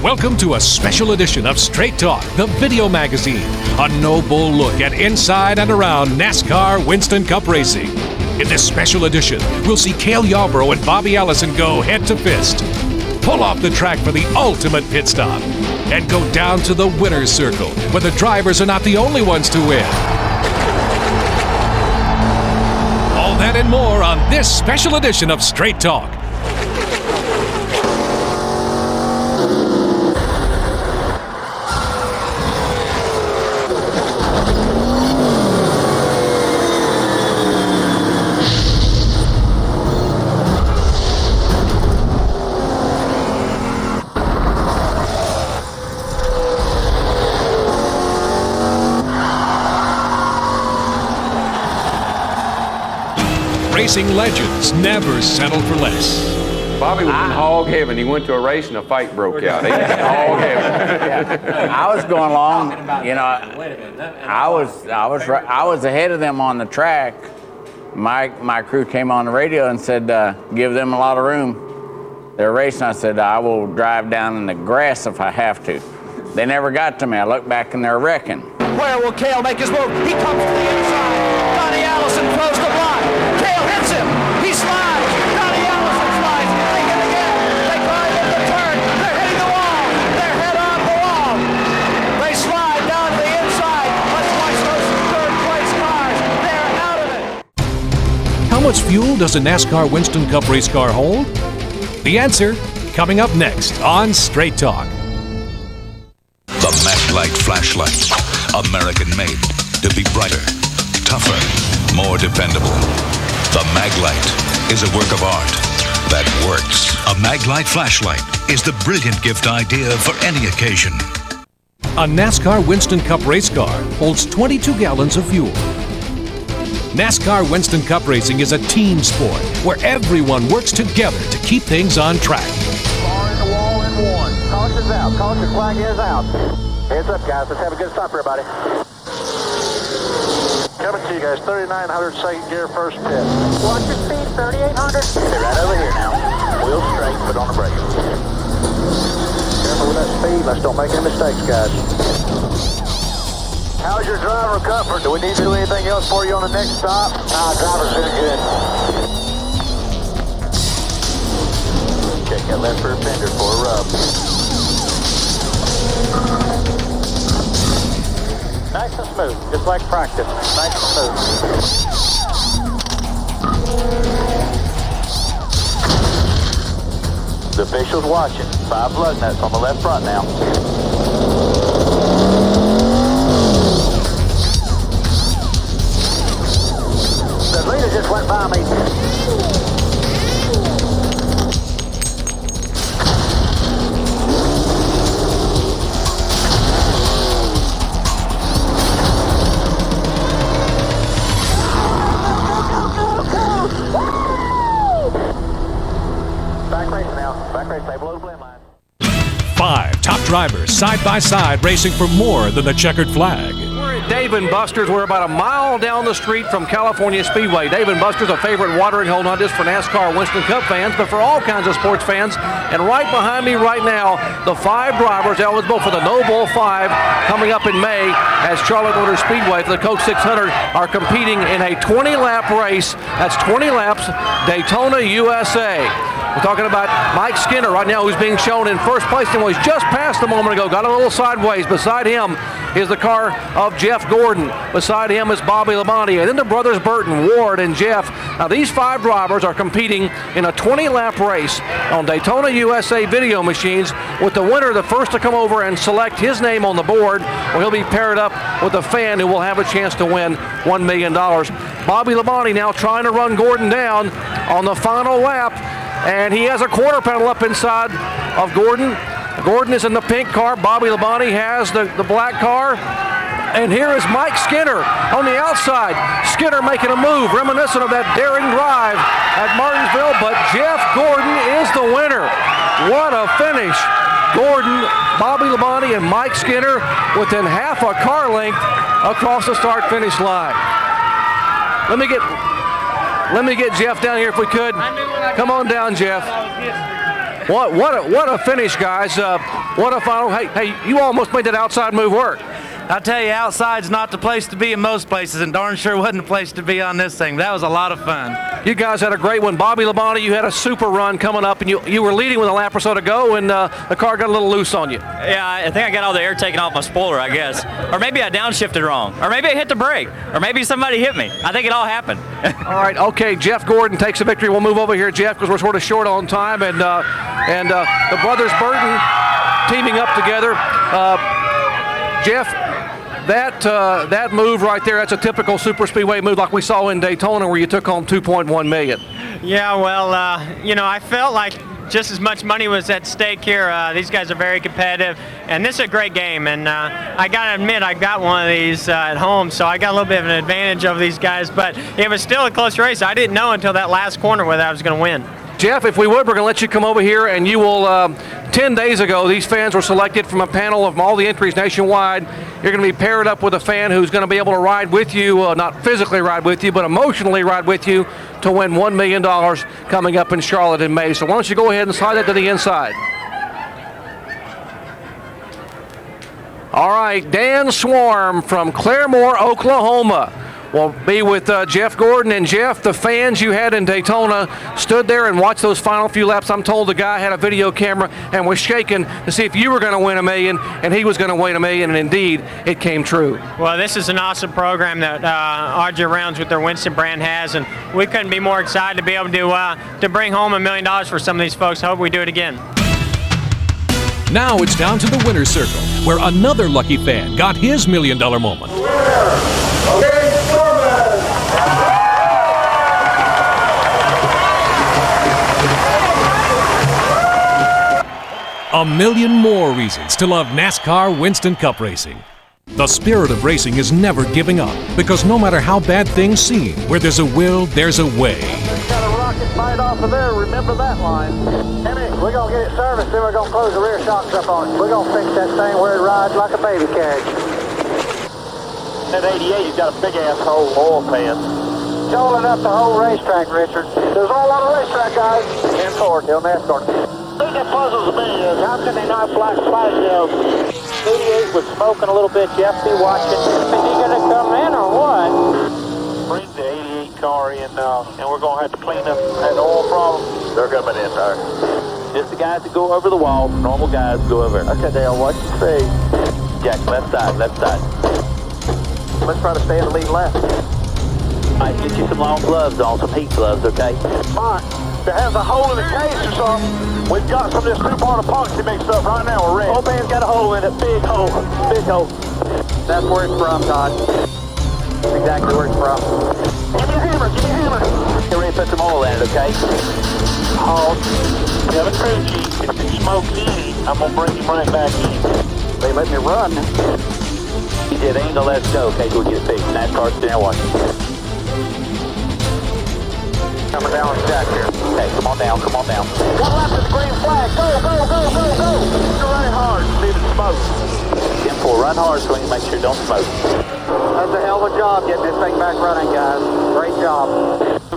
Welcome to a special edition of Straight Talk, the video magazine. A no-bull look at inside and around NASCAR Winston Cup racing. In this special edition, we'll see Cale Yarborough and Bobby Allison go head to fist, pull off the track for the ultimate pit stop, and go down to the winner's circle, where the drivers are not the only ones to win. All that and more on this special edition of Straight Talk. Racing legends never settle for less. Bobby was in hog heaven. He went to a race and a fight broke out. He was in hog heaven. I was going along, you know. I was ahead of them on the track. My crew came on the radio and said, "Give them a lot of room. They're racing." I said, "I will drive down in the grass if I have to." They never got to me. I looked back and they're wrecking. Where will Cale make his move? He comes to the inside. Donnie Allison throws the block. Cale hits him. He slides. Donnie Allison slides. They hit again. They climb in the turn. They're hitting the wall. They're head on the wall. They slide down to the inside. Let's watch those third-place cars. They're out of it. How much fuel does a NASCAR Winston Cup race car hold? The answer coming up next on Straight Talk. The Maglite flashlight, American-made to be brighter, tougher, more dependable. The Maglite is a work of art that works. A Maglite flashlight is the brilliant gift idea for any occasion. A NASCAR Winston Cup race car holds 22 gallons of fuel. NASCAR Winston Cup racing is a team sport where everyone works together to keep things on track. Bar in the wall in one. Caution's out. Caution flag is out. Heads up, guys. Let's have a good stop, everybody. Coming to you guys, 3900 second gear, first pit. Watch your speed, 3800. They're right over here now. Wheel straight, put on the brake. Careful with that speed. Let's don't make any mistakes, guys. How's your driver comfort? Do we need to do anything else for you on the next stop? Driver's doing good. Check that left rear fender for a rub. Nice and smooth, just like practice. Nice and smooth. The official's watching. 5 lug nuts on the left front now. The leader just went by me. Five top drivers side by side racing for more than the checkered flag. We're at Dave & Buster's. We're about a mile down the street from California Speedway. Dave & Buster's, a favorite watering hole, not just for NASCAR Winston Cup fans, but for all kinds of sports fans. And right behind me right now, the 5 drivers eligible for the No Bull 5 coming up in May as Charlotte Motor Speedway for the Coke 600 are competing in a 20-lap race. That's 20 laps, Daytona, USA. We're talking about Mike Skinner right now, who's being shown in first place. And was just passed a moment ago, got a little sideways. Beside him is the car of Jeff Gordon. Beside him is Bobby Labonte. And then the brothers Burton, Ward, and Jeff. Now these 5 drivers are competing in a 20-lap race on Daytona USA video machines, with the winner the first to come over and select his name on the board, or he'll be paired up with a fan who will have a chance to win $1 million. Bobby Labonte now trying to run Gordon down on the final lap. And he has a quarter panel up inside of Gordon. Gordon is in the pink car. Bobby Labonte has the black car. And here is Mike Skinner on the outside. Skinner making a move reminiscent of that daring drive at Martinsville, but Jeff Gordon is the winner. What a finish. Gordon, Bobby Labonte, and Mike Skinner within half a car length across the start-finish line. Let me get Jeff down here if we could. Come on down, Jeff. What a finish, guys. What a final. Hey, you almost made that outside move work. I tell you, outside's not the place to be in most places, and darn sure wasn't the place to be on this thing. That was a lot of fun. You guys had a great one. Bobby Labonte, you had a super run coming up, and you were leading with a lap or so to go, and the car got a little loose on you. Yeah, I think I got all the air taken off my spoiler, I guess. Or maybe I downshifted wrong. Or maybe I hit the brake. Or maybe somebody hit me. I think it all happened. All right, okay, Jeff Gordon takes the victory. We'll move over here, Jeff, because we're sort of short on time, and the brothers Burton teaming up together. Jeff, that move right there, that's a typical super speedway move like we saw in Daytona where you took home $2.1 million. Yeah, well, I felt like just as much money was at stake here. These guys are very competitive, and this is a great game. And I got to admit, I got one of these at home, so I got a little bit of an advantage over these guys. But it was still a close race. I didn't know until that last corner whether I was going to win. Jeff, if we would, we're going to let you come over here, and you will, 10 days ago, these fans were selected from a panel of all the entries nationwide. You're going to be paired up with a fan who's going to be able to ride with you, not physically ride with you, but emotionally ride with you to win $1 million coming up in Charlotte in May. So why don't you go ahead and slide that to the inside. All right, Dan Swarm from Claremore, Oklahoma, will be with Jeff Gordon. And Jeff, the fans you had in Daytona stood there and watched those final few laps. I'm told the guy had a video camera and was shaking to see if you were going to win $1 million and he was going to win $1 million, and indeed it came true. Well, this is an awesome program that RJ Rounds with their Winston brand has, and we couldn't be more excited to be able to bring home $1 million for some of these folks. I hope we do it again. Now it's down to the winner's circle, where another lucky fan got his $1 million moment. A million more reasons to love NASCAR Winston Cup racing. The spirit of racing is never giving up, because no matter how bad things seem, where there's a will, there's a way. Got a rocket fight off of there, remember that line. Henry, we're going to get it serviced, then we're going to close the rear shocks up on it. We're going to fix that thing where it rides like a baby carriage. That 88, he's got a big-ass hole oil pan. Jolting up the whole racetrack, Richard. There's a whole lot of racetrack, guys. And forward, till NASCAR. The thing that puzzles me is, how can they not flash 88 was smoking a little bit. You have to be watching. Is he going to come in or what? Bring the 88 car in now, and we're going to have to clean up that oil problem. They're coming in, sir. Just the guys that go over the wall. Normal guys go over. Okay, Dale, what you say? Jack, left side, left side. Let's try to stay in the lead left. All right, get you some long gloves on, some heat gloves, okay? All right. It has a hole in the case or something. We've got some of this two-part epoxy mixed up right now. We're ready. Old man's got a hole in it. Big hole. Big hole. That's where it's from, Todd. That's exactly where it's from. Give me a hammer. Give me a hammer. Get ready to put some oil in it, okay? Hold. We have a crew chief. If you smoke any, I'm going to bring him right back in. They let me run. He said, ain't gonna let us go. Okay, go get it fixed. NASCAR's there watching. Coming down on the jack here. Okay, come on down, come on down. One lap to the green flag. Go, go, go, go, go. You're running hard. See the smoke. 10-4, run hard so we can make sure you don't smoke. That's a hell of a job getting this thing back running, guys. Great job.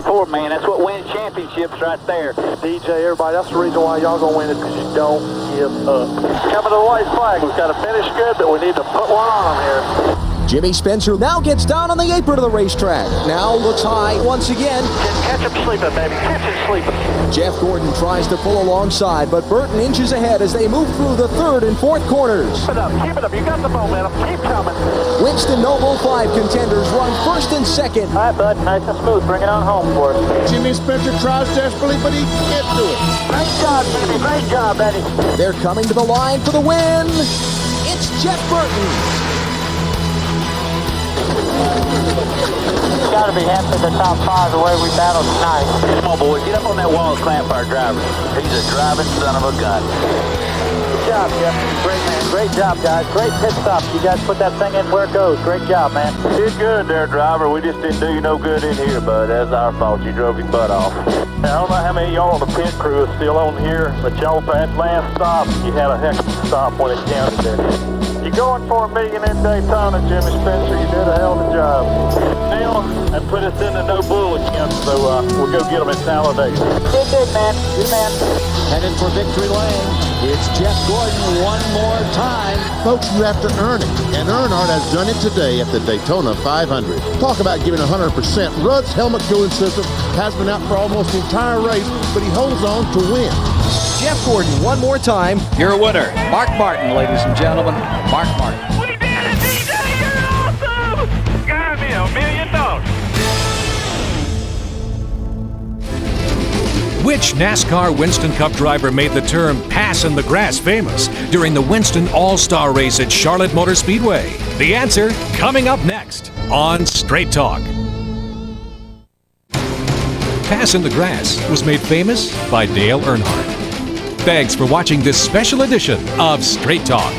4, man, that's what wins championships right there. DJ, everybody, that's the reason why y'all gonna win it, because you don't give up. Coming to the white flag. We've got to finish good, but we need to put one on them here. Jimmy Spencer now gets down on the apron of the racetrack. Now looks high once again. Catch him sleeping, baby. Catch him sleeping. Jeff Gordon tries to pull alongside, but Burton inches ahead as they move through the third and fourth corners. Keep it up. Keep it up. You got the momentum. Keep coming. Winston Noble 5 contenders run first and second. All right, bud. Nice and smooth. Bring it on home for us. Jimmy Spencer tries desperately, but he can't do it. Great job, Jimmy. Great job, Eddie. They're coming to the line for the win. It's Jeff Burton. Got to be happy with the top 5 the way we battled tonight. Come on, boys. Get up on that wall and clamp our driver. He's a driving son of a gun. Good job, Jeff. Great, man. Great job, guys. Great pit stop. You guys put that thing in where it goes. Great job, man. Did good there, driver. We just didn't do you no good in here, bud. That's our fault. You drove your butt off. I don't know how many of y'all on the pit crew are still on here, but y'all at last stop, you had a heck of a stop when it counted there. You're going for $1 million in Daytona, Jimmy Spencer. You did a hell of a job. Neil, and put us in the no bull account, so we'll go get them in Talladega. Good, man. Good man. Headed for victory lane. It's Jeff Gordon one more time. Folks, you have to earn it. And Earnhardt has done it today at the Daytona 500. Talk about giving 100%. Rudd's helmet cooling system has been out for almost the entire race, but he holds on to win. Jeff Gordon one more time. Your winner, Mark Martin, ladies and gentlemen. Mark Martin. We did it, DJ! You're awesome! Got me $1 million. Which NASCAR Winston Cup driver made the term pass in the grass famous during the Winston All-Star race at Charlotte Motor Speedway? The answer coming up next on Straight Talk. Pass in the Grass was made famous by Dale Earnhardt. Thanks for watching this special edition of Straight Talk.